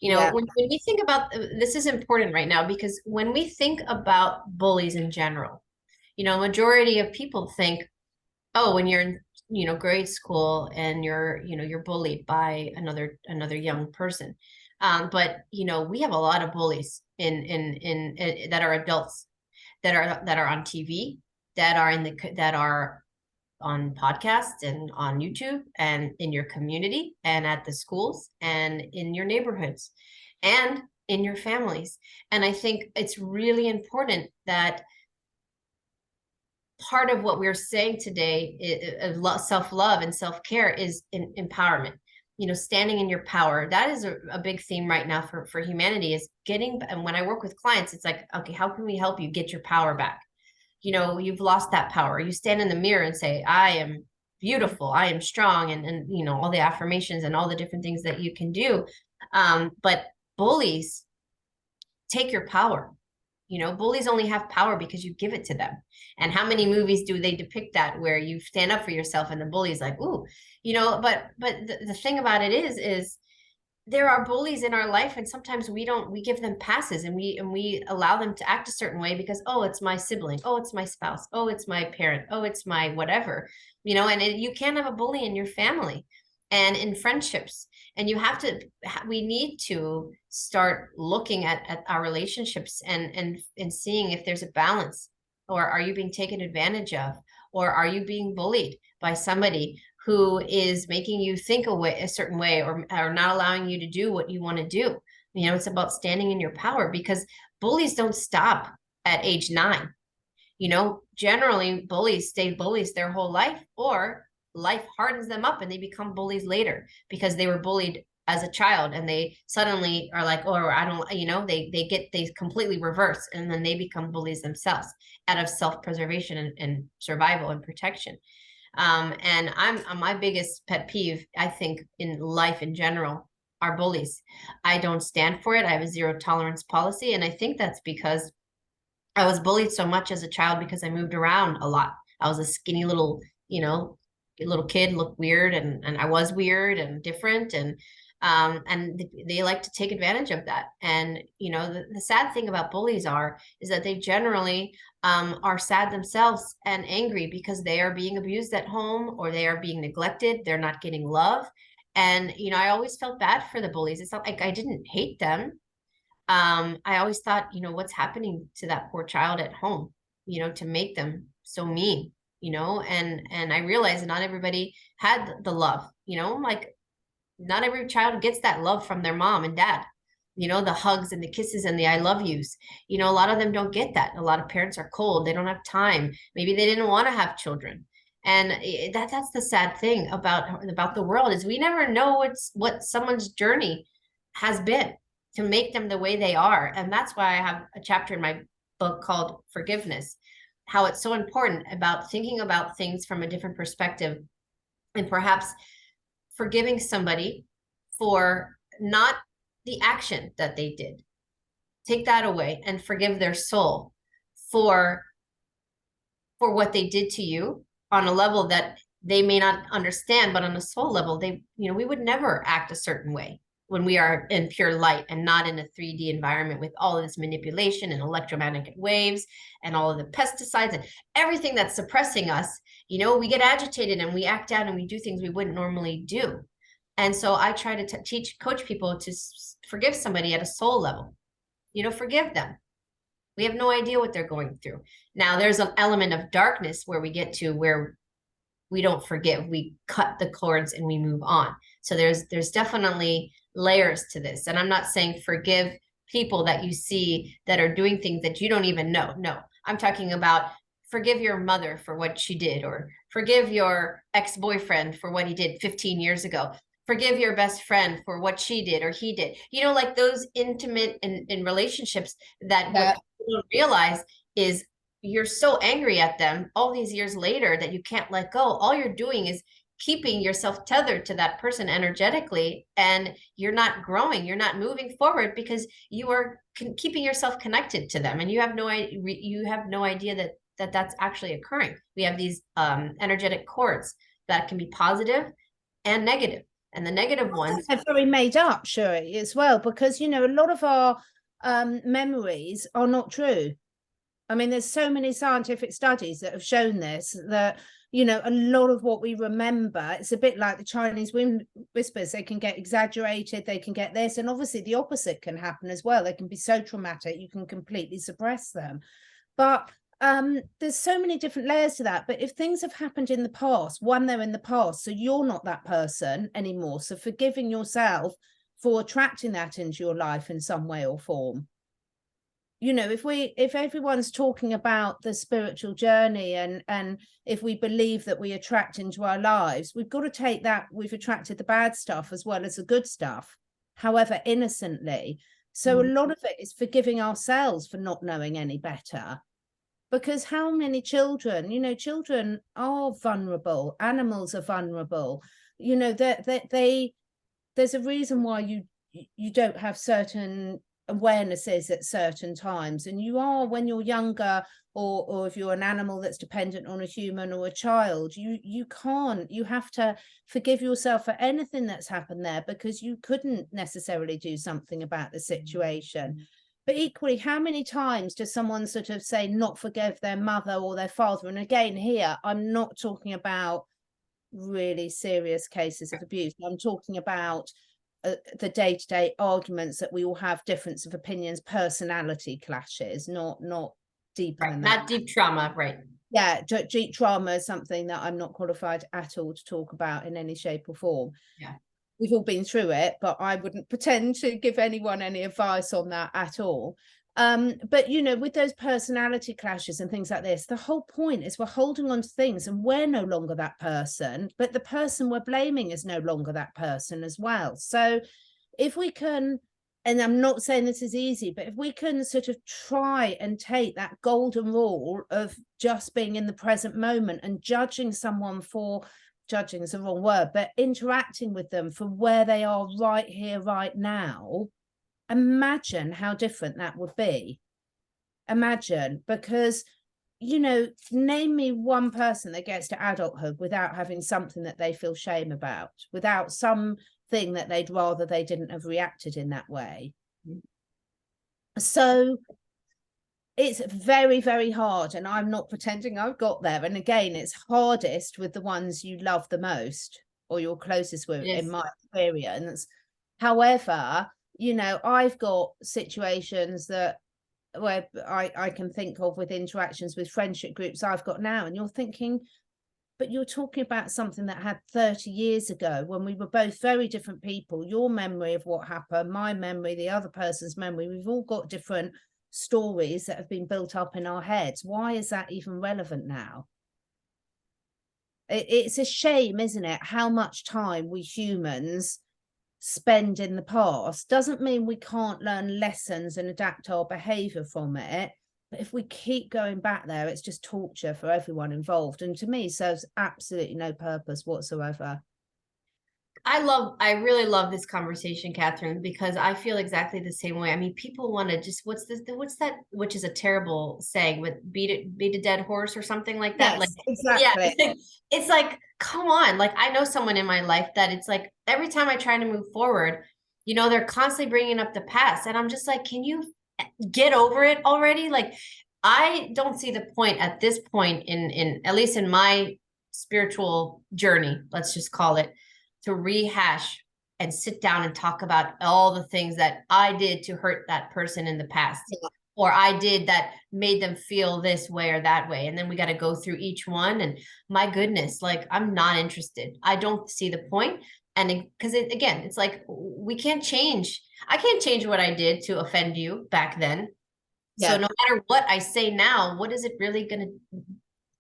You know, when we think about, this is important right now, because when we think about bullies in general, you know, majority of people think, oh, when you're in, you know, grade school and you're bullied by another young person. But, you know, we have a lot of bullies in that are adults, that are on TV, that are on podcasts and on YouTube and in your community and at the schools and in your neighborhoods and in your families. And I think it's really important that part of what we're saying today is self-love and self-care is empowerment. You know, standing in your power. That is a big theme right now for humanity, is getting, and when I work with clients, it's like, okay, how can we help you get your power back? You know, you've lost that power. You stand in the mirror and say, I am beautiful, I am strong, and you know, all the affirmations and all the different things that you can do. But bullies take your power. You know, bullies only have power because you give it to them. And how many movies do they depict that, where you stand up for yourself and the bully's like, ooh, you know, but the thing about it is there are bullies in our life, and sometimes we give them passes, and we allow them to act a certain way because, oh, it's my sibling, oh, it's my spouse, oh, it's my parent, oh, it's my whatever, you know. And you can't have a bully in your family and in friendships. And we need to start looking at our relationships and seeing if there's a balance, or are you being taken advantage of, or are you being bullied by somebody who is making you think a certain way, or not allowing you to do what you want to do. You know, it's about standing in your power, because bullies don't stop at age 9. You know, generally bullies stay bullies their whole life, or life hardens them up and they become bullies later because they were bullied as a child, and they suddenly are like, oh, I don't, you know, they completely reverse, and then they become bullies themselves out of self-preservation and survival and protection. And I'm my biggest pet peeve, I think, in life in general, are bullies. I don't stand for it. I have a zero tolerance policy. And I think that's because I was bullied so much as a child, because I moved around a lot. I was a skinny little, you know, little kid, looked weird, and I was weird and different. And they like to take advantage of that. And, you know, the sad thing about bullies is that they generally are sad themselves and angry because they are being abused at home, or they are being neglected. They're not getting love. And, you know, I always felt bad for the bullies. It's not like I didn't hate them. I always thought, you know, what's happening to that poor child at home, you know, to make them so mean, you know. And I realized that not everybody had the love, you know, like not every child gets that love from their mom and dad. you know, the hugs and the kisses and the I love yous. You know, a lot of them don't get that. A lot of parents are cold. They don't have time. Maybe they didn't want to have children. And that's the sad thing about the world, is we never know what someone's journey has been to make them the way they are. And that's why I have a chapter in my book called Forgiveness, how it's so important about thinking about things from a different perspective, and perhaps forgiving somebody for not the action that they did. Take that away and forgive their soul for what they did to you on a level that they may not understand, but on a soul level, they, you know, we would never act a certain way when we are in pure light and not in a 3D environment with all of this manipulation and electromagnetic waves and all of the pesticides and everything that's suppressing us. You know, we get agitated and we act out and we do things we wouldn't normally do. And so I try to coach people to forgive somebody at a soul level. You know, forgive them. We have no idea what they're going through. Now, there's an element of darkness where we get to where we don't forgive. We cut the cords and we move on. So there's definitely layers to this. And I'm not saying forgive people that you see that are doing things that you don't even know. No, I'm talking about forgive your mother for what she did, or forgive your ex-boyfriend for what he did 15 years ago. Forgive your best friend for what she did or he did. You know, like those intimate in relationships that what people don't realize is you're so angry at them all these years later that you can't let go. All you're doing is keeping yourself tethered to that person energetically, and you're not growing, you're not moving forward because you are keeping yourself connected to them, and you have no idea that that's actually occurring. We have these energetic cords that can be positive and negative. And the negative ones are very made up, Sherri, as well, because, you know, a lot of our memories are not true. I mean, there's so many scientific studies that have shown this, that, you know, a lot of what we remember, it's a bit like the Chinese whispers. They can get exaggerated, they can get this, and obviously the opposite can happen as well. They can be so traumatic, you can completely suppress them. But there's so many different layers to that. But if things have happened in the past, they're in the past, so you're not that person anymore. So forgiving yourself for attracting that into your life in some way or form. You know, if everyone's talking about the spiritual journey, and if we believe that we attract into our lives, we've got to take that we've attracted the bad stuff as well as the good stuff, however innocently. So a lot of it is forgiving ourselves for not knowing any better. Because how many children, you know, children are vulnerable, animals are vulnerable, you know, there's a reason why you don't have certain awarenesses at certain times, and you are when you're younger, or if you're an animal that's dependent on a human or a child, you have to forgive yourself for anything that's happened there, because you couldn't necessarily do something about the situation. But equally, how many times does someone sort of say not forgive their mother or their father? And again, here, I'm not talking about really serious cases of abuse. I'm talking about the day-to-day arguments that we all have, difference of opinions, personality clashes, not deeper than that. Not deep trauma, right? Yeah, deep trauma is something that I'm not qualified at all to talk about in any shape or form. Yeah. We've all been through it, but I wouldn't pretend to give anyone any advice on that at all. But, you know, with those personality clashes and things like this, the whole point is we're holding on to things and we're no longer that person, but the person we're blaming is no longer that person as well. So if we can, and I'm not saying this is easy, but if we can sort of try and take that golden rule of just being in the present moment and judging someone for, judging is the wrong word, but interacting with them for where they are right here, right now, imagine how different that would be. Imagine, because, you know, name me one person that gets to adulthood without having something that they feel shame about, without something that they'd rather they didn't have reacted in that way. So it's very, very hard, and I'm not pretending I've got there. And again, it's hardest with the ones you love the most or you're closest with, in my experience. However, you know, I've got situations that where I can think of with interactions with friendship groups I've got now, and you're thinking, but you're talking about something that had 30 years ago when we were both very different people. Your memory of what happened, my memory, the other person's memory, we've all got different stories that have been built up in our heads. Why is that even relevant now? It's a shame, isn't it, how much time we humans spend in the past. Doesn't mean we can't learn lessons and adapt our behavior from it, but if we keep going back there, it's just torture for everyone involved, and to me serves absolutely no purpose whatsoever. I really love this conversation, Catherine, because I feel exactly the same way. I mean, people want to just, what's that, which is a terrible saying, with beat a dead horse or something like that. Like, Yes, exactly. yeah, it's like, come on. Like, I know someone in my life that it's like, every time I try to move forward, you know, they're constantly bringing up the past. And I'm just like, can you get over it already? Like, I don't see the point at this point in, at least in my spiritual journey, let's just call it, to rehash and sit down and talk about all the things that I did to hurt that person in the past, or I did that made them feel this way or that way. And then we got to go through each one. And my goodness, like, I'm not interested. I don't see the point. And because again, it's like, we can't change. I can't change what I did to offend you back then. Yeah. So no matter what I say now, what is it really going to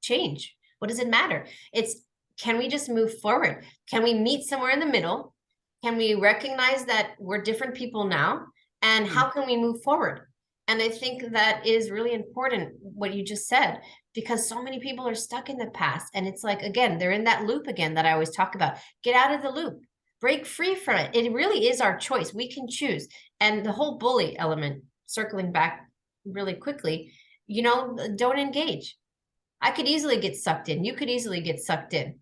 change? What does it matter? It's, can we just move forward? Can we meet somewhere in the middle? Can we recognize that we're different people now? And how can we move forward? And I think that is really important, what you just said, because so many people are stuck in the past. And it's like, again, they're in that loop again that I always talk about. Get out of the loop, break free from it. It really is our choice. We can choose. And the whole bully element, circling back really quickly, you know, don't engage. I could easily get sucked in. You could easily get sucked in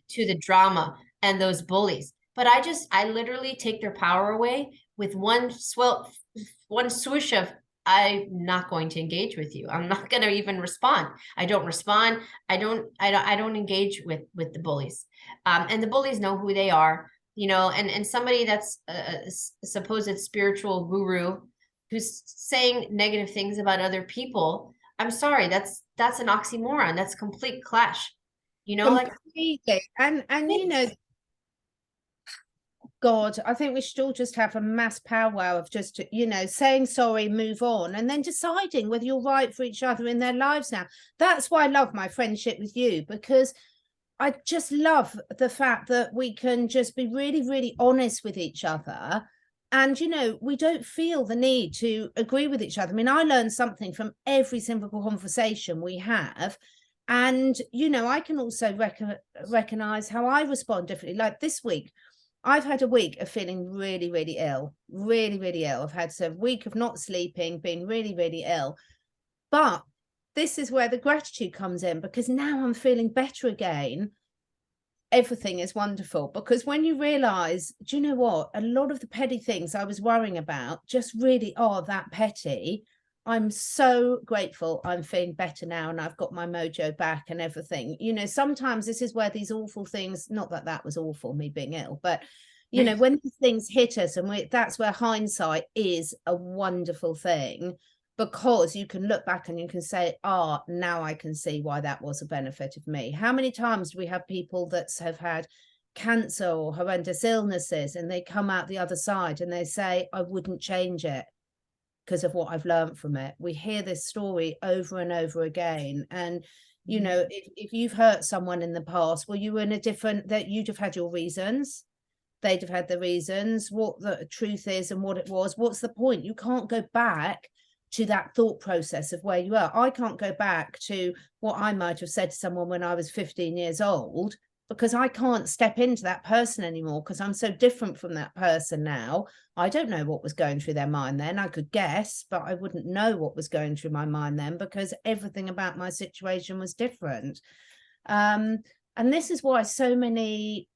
to the drama and those bullies. But I literally take their power away with one swoosh of, I'm not going to engage with you. I'm not going to even respond. I don't respond. I don't engage with the bullies. And the bullies know who they are, you know, and somebody that's a supposed spiritual guru who's saying negative things about other people, I'm sorry, that's an oxymoron. That's complete clash. You know, completely. And you know, God, I think we should all just have a mass powwow of just, you know, saying sorry, move on, and then deciding whether you're right for each other in their lives now. That's why I love my friendship with you, because I just love the fact that we can just be really, really honest with each other. And, you know, we don't feel the need to agree with each other. I mean, I learned something from every single conversation we have. And, you know, I can also recognize how I respond differently. Like this week, I've had a week of feeling really, really ill, really, really ill. I've had a week of not sleeping, being really, really ill. But this is where the gratitude comes in, because now I'm feeling better again. Everything is wonderful, because when you realize, do you know what, a lot of the petty things I was worrying about just really are that petty. I'm so grateful I'm feeling better now, and I've got my mojo back and everything. You know, sometimes this is where these awful things, not that that was awful, me being ill, but you know, when these things hit us, and that's where hindsight is a wonderful thing, because you can look back and you can say, now I can see why that was a benefit of me. How many times do we have people that have had cancer or horrendous illnesses, and they come out the other side and they say, I wouldn't change it because of what I've learned from it. We hear this story over and over again. And, you know, if you've hurt someone in the past, well, you were in a different, that you'd have had your reasons. They'd have had the reasons, what the truth is and what it was. What's the point? You can't go back to that thought process of where you are. I can't go back to what I might have said to someone when I was 15 years old, because I can't step into that person anymore, because I'm so different from that person now. I don't know what was going through their mind then. I could guess, but I wouldn't know what was going through my mind then, because everything about my situation was different. And this is why so many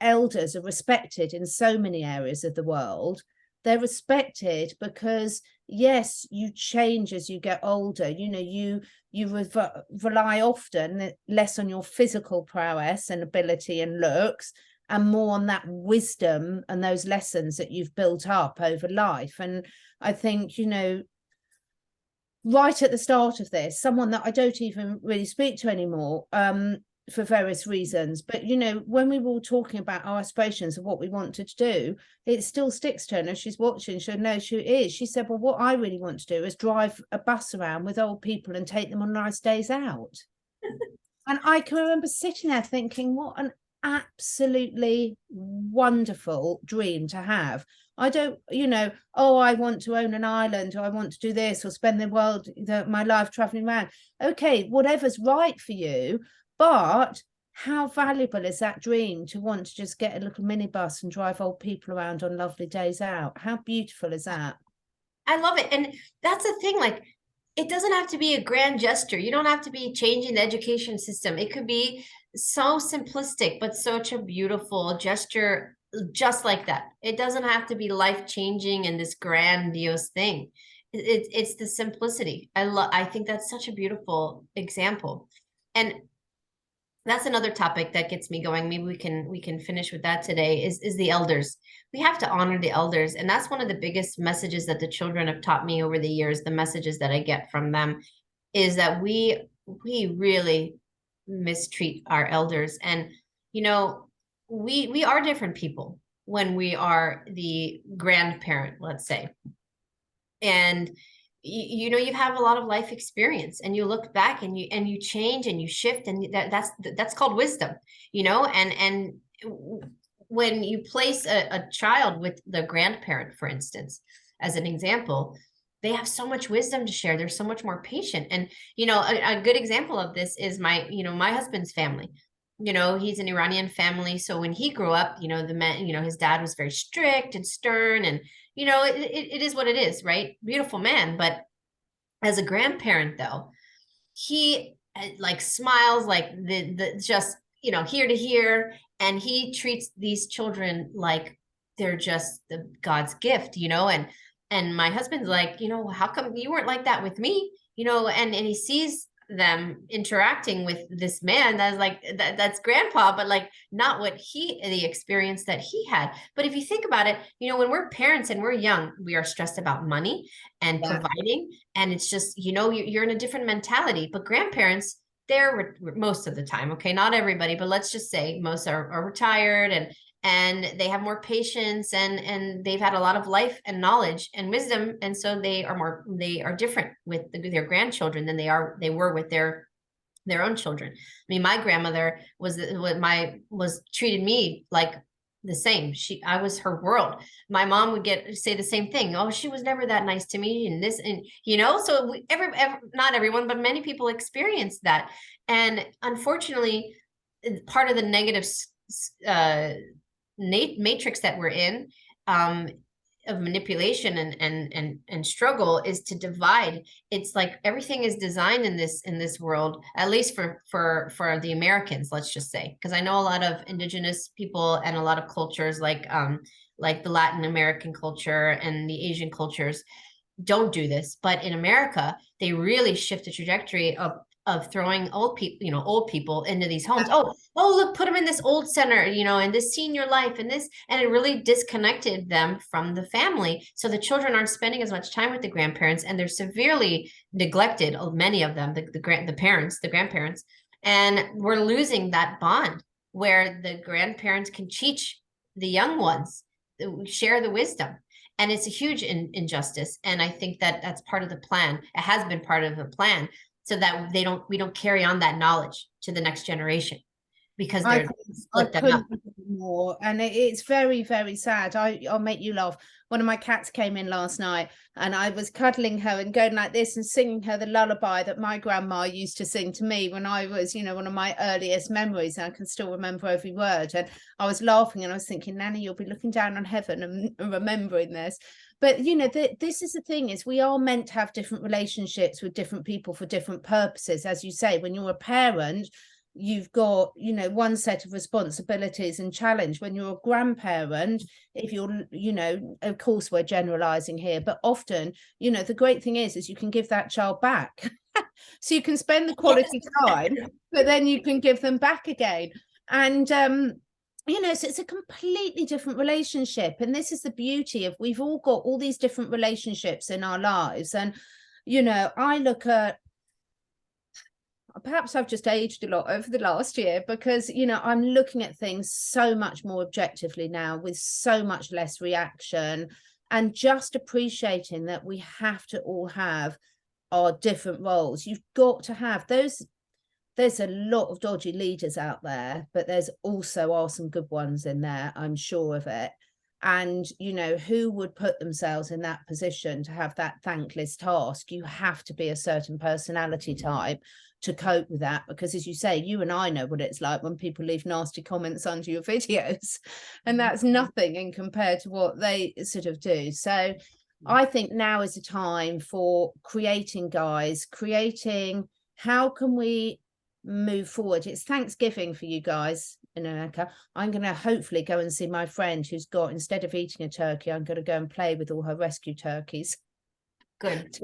elders are respected in so many areas of the world. They're respected because, yes, you change as you get older. You know, you rely often less on your physical prowess and ability and looks, and more on that wisdom and those lessons that you've built up over life. And I think, you know, right at the start of this, someone that I don't even really speak to anymore, for various reasons. But, you know, when we were all talking about our aspirations of what we wanted to do, it still sticks to her. And she's watching, she'll know she is. She said, well, what I really want to do is drive a bus around with old people and take them on nice days out. And I can remember sitting there thinking, what an absolutely wonderful dream to have. I don't, you know, oh, I want to own an island, or I want to do this, or spend my life traveling around. Okay, whatever's right for you. But how valuable is that dream to want to just get a little minibus and drive old people around on lovely days out? How beautiful is that? I love it. And that's the thing, like, it doesn't have to be a grand gesture. You don't have to be changing the education system. It could be so simplistic, but such a beautiful gesture, just like that. It doesn't have to be life-changing and this grandiose thing. It's the simplicity. I think that's such a beautiful example. And that's another topic that gets me going. Maybe we can finish with that today, is the elders. We have to honor the elders. And that's one of the biggest messages that the children have taught me over the years. The messages that I get from them is that we really mistreat our elders. And, you know, we are different people when we are the grandparent, let's say. And you know, you have a lot of life experience, and you look back and you change and you shift, and that's called wisdom, you know. And when you place a child with the grandparent, for instance, as an example, they have so much wisdom to share. They're so much more patient. And, you know, a good example of this is my husband's family. You know, he's an Iranian family. So when he grew up, you know, his dad was very strict and stern, and, you know, it is what it is, right? Beautiful man. But as a grandparent, though, he like smiles like the just, you know, here to here. And he treats these children like they're just God's gift, you know. And my husband's like, you know, how come you weren't like that with me? You know, and he sees them interacting with this man that's like that's grandpa, but like not what the experience that he had. But if you think about it, you know, when we're parents and we're young, we are stressed about money and providing, and it's just, you know, you're in a different mentality. But grandparents, they're most of the time, okay, not everybody, but let's just say most are retired, and they have more patience, and they've had a lot of life and knowledge and wisdom. And so they are different with their grandchildren than they were with their own children. I mean, my grandmother was treated me like the same. I was her world. My mom would say the same thing. Oh, she was never that nice to me, and this, and, you know, so not everyone, but many people experience that. And unfortunately, part of the negative matrix that we're in, of manipulation and struggle, is to divide. It's like everything is designed in this world, at least for the Americans, let's just say, because I know a lot of indigenous people and a lot of cultures like the Latin American culture and the Asian cultures don't do this. But in America, they really shift the trajectory of throwing old people into these homes. Oh, look, put them in this old center, you know, and this senior life and this, and it really disconnected them from the family. So the children aren't spending as much time with the grandparents, and they're severely neglected, many of them, the grandparents, and we're losing that bond where the grandparents can teach the young ones, share the wisdom. And it's a huge injustice. And I think that that's part of the plan. It has been part of the plan, so that we don't carry on that knowledge to the next generation, because they're split them up. More. And it's very, very sad. I'll make you laugh. One of my cats came in last night, and I was cuddling her and going like this and singing her the lullaby that my grandma used to sing to me when I was, you know, one of my earliest memories. And I can still remember every word. And I was laughing, and I was thinking, Nanny, you'll be looking down on heaven and remembering this. But, you know, this is the thing, is we are meant to have different relationships with different people for different purposes. As you say, when you're a parent, you've got, you know, one set of responsibilities and challenge. When you're a grandparent, if you're, you know, of course we're generalizing here, but often, you know, the great thing is you can give that child back. So you can spend the quality time, but then you can give them back again. And you know, so it's a completely different relationship. And this is the beauty of, we've all got all these different relationships in our lives. And, you know, I look at perhaps I've just aged a lot over the last year, because, you know, I'm looking at things so much more objectively now, with so much less reaction, and just appreciating that we have to all have our different roles. You've got to have those. There's a lot of dodgy leaders out there, but there's also are some good ones in there, I'm sure of it. And, you know, who would put themselves in that position to have that thankless task? You have to be a certain personality type to cope with that, because, as you say, you and I know what it's like when people leave nasty comments under your videos, and that's nothing in compared to what they sort of do. So I think now is the time for creating, guys, creating, how can we move forward? It's Thanksgiving for you guys in America. I'm going to hopefully go and see my friend who's got, instead of eating a turkey, I'm going to go and play with all her rescue turkeys. Good.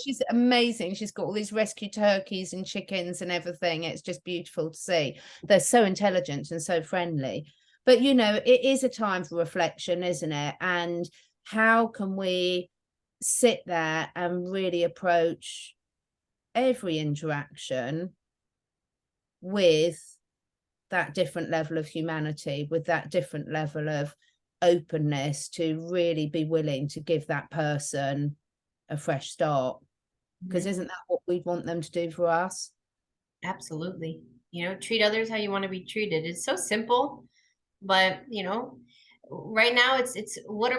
She's amazing. She's got all these rescue turkeys and chickens and everything. It's just beautiful to see. They're so intelligent and so friendly. But, you know, it is a time for reflection, isn't it? And how can we sit there and really approach every interaction with that different level of humanity, with that different level of openness, to really be willing to give that person a fresh start? Because isn't that what we'd want them to do for us? Absolutely. You know, treat others how you want to be treated. It's so simple, but, you know, right now it's what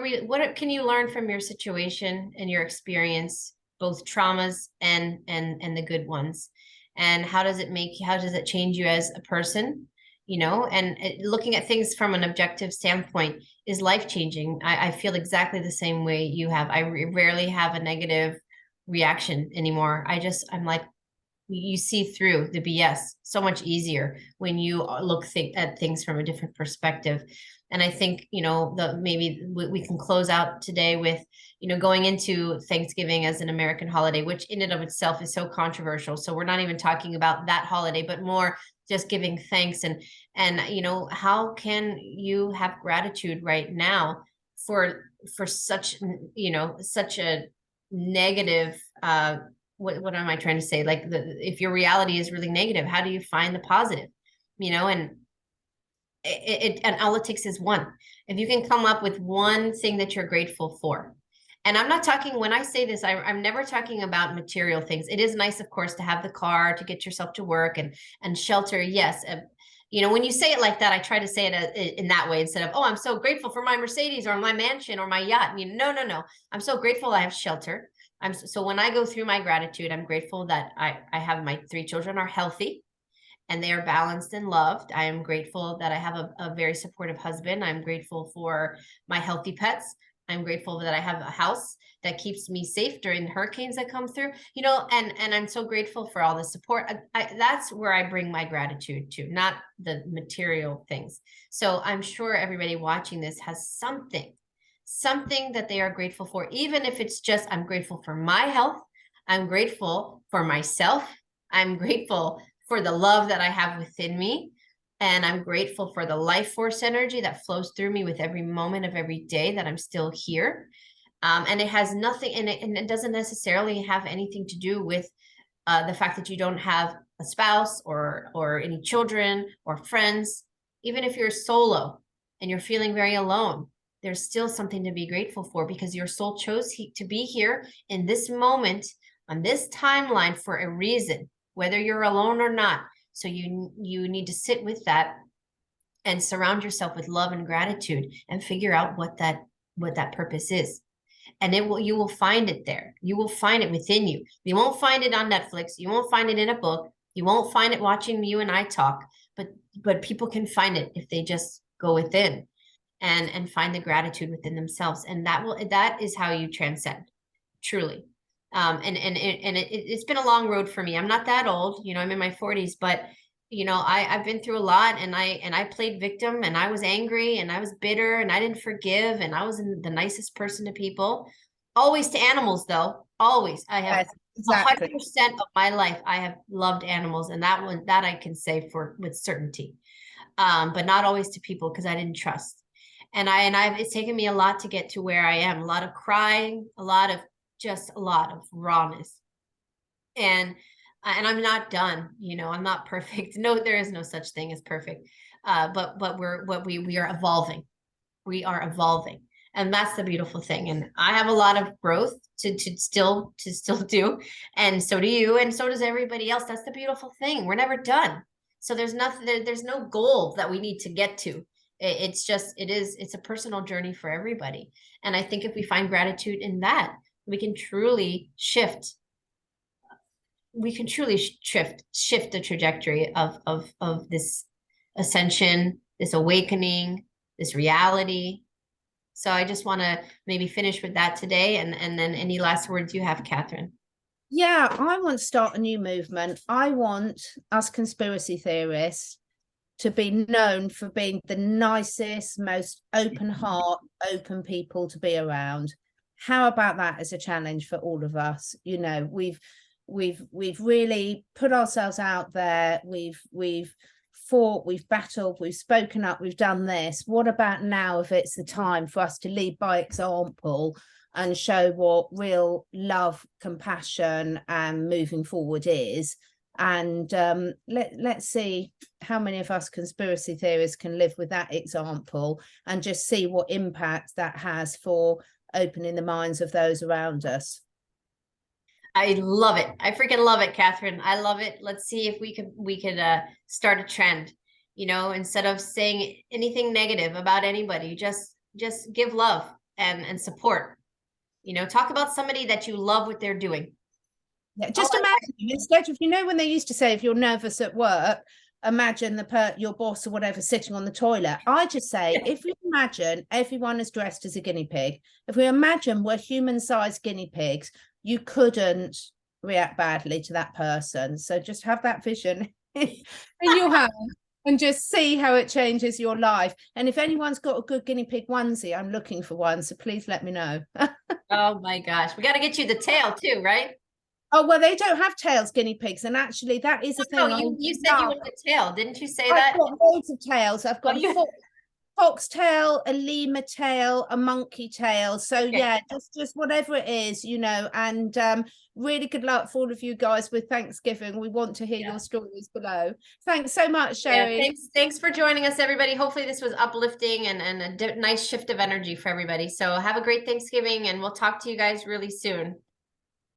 can you learn from your situation and your experience, both traumas and the good ones, and how does it change you as a person, you know? And looking at things from an objective standpoint is life changing. I feel exactly the same way you have. I rarely have a negative reaction anymore. I'm like, you see through the BS so much easier when you look at things from a different perspective. And I think, you know, maybe we can close out today with, you know, going into Thanksgiving as an American holiday, which in and of itself is so controversial. So we're not even talking about that holiday, but more just giving thanks. And, you know, how can you have gratitude right now for such, you know, such a negative, what am I trying to say? Like, if your reality is really negative, how do you find the positive? You know, and and all it takes is one. If you can come up with one thing that you're grateful for. And I'm not talking, when I say this, I'm never talking about material things. It is nice, of course, to have the car to get yourself to work and shelter. Yes. You know, when you say it like that, I try to say it in that way, instead of, oh, I'm so grateful for my Mercedes or my mansion or my yacht. You know, no. I'm so grateful I have shelter. So when I go through my gratitude, I'm grateful that I have my 3 children are healthy and they are balanced and loved. I am grateful that I have a very supportive husband. I'm grateful for my healthy pets. I'm grateful that I have a house that keeps me safe during hurricanes that come through, you know, and I'm so grateful for all the support. That's where I bring my gratitude to, not the material things. So I'm sure everybody watching this has something that they are grateful for, even if it's just, I'm grateful for my health. I'm grateful for myself. I'm grateful for the love that I have within me. And I'm grateful for the life force energy that flows through me with every moment of every day that I'm still here. And it has nothing in it, and it doesn't necessarily have anything to do with the fact that you don't have a spouse or any children or friends. Even if you're solo and you're feeling very alone, there's still something to be grateful for, because your soul chose to be here in this moment on this timeline for a reason, whether you're alone or not. So you need to sit with that and surround yourself with love and gratitude and figure out what that purpose is. And you will find it there. You will find it within you. You won't find it on Netflix. You won't find it in a book. You won't find it watching you and I talk, but people can find it if they just go within and find the gratitude within themselves. And that is how you transcend, truly. It's been a long road for me. I'm not that old, you know, I'm in my 40s, but you know, I've been through a lot, and I played victim, and I was angry, and I was bitter, and I didn't forgive, and I wasn't the nicest person to people. Always to animals, though. Always. I have Exactly. 100% of my life I have loved animals, and that I can say with certainty. But not always to people, because I didn't trust. And it's taken me a lot to get to where I am. A lot of crying, a lot of rawness. And and I'm not done. You know, I'm not perfect. No, there is no such thing as perfect. But we are evolving. We are evolving, and that's the beautiful thing. And I have a lot of growth to still do, and so do you, and so does everybody else. That's the beautiful thing. We're never done. So there's nothing. There's no goal that we need to get to. It's just it's a personal journey for everybody. And I think if we find gratitude in that, we can truly shift. We can truly shift the trajectory of this ascension, this awakening, this reality. So I just want to maybe finish with that today. And then any last words you have, Catherine? Yeah, I want to start a new movement. I want us conspiracy theorists to be known for being the nicest, most open heart, open people to be around. How about that as a challenge for all of us? You know, we've really put ourselves out there. We've fought, we've battled, we've spoken up, we've done this. What about now if it's the time for us to lead by example and show what real love, compassion, and moving forward is? And let's see how many of us conspiracy theorists can live with that example and just see what impact that has for opening the minds of those around us. I love it. I freaking love it, Catherine. I love it. Let's see if we could start a trend. You know, instead of saying anything negative about anybody, just give love and support. You know, talk about somebody that you love what they're doing. Yeah, just imagine instead of, you know, when they used to say if you're nervous at work, imagine your boss or whatever sitting on the toilet. I just say if you imagine everyone is dressed as a guinea pig, if we imagine we're human-sized guinea pigs, you couldn't react badly to that person. So just have that vision in your hand and just see how it changes your life. And if anyone's got a good guinea pig onesie, I'm looking for one, so please let me know. Oh my gosh, we got to get you the tail too, right? Oh, well, they don't have tails, guinea pigs, and actually that is a thing. No, you said you wanted a tail, didn't you say I've that? got loads of tails. I've got Oh, fox tail, a lemur tail, a monkey tail. So okay. yeah, just whatever it is, you know. And really good luck for all of you guys with Thanksgiving. We want to hear your stories below. Thanks so much, Sherri. Yeah, thanks for joining us, everybody. Hopefully this was uplifting and a nice shift of energy for everybody. So have a great Thanksgiving, and we'll talk to you guys really soon.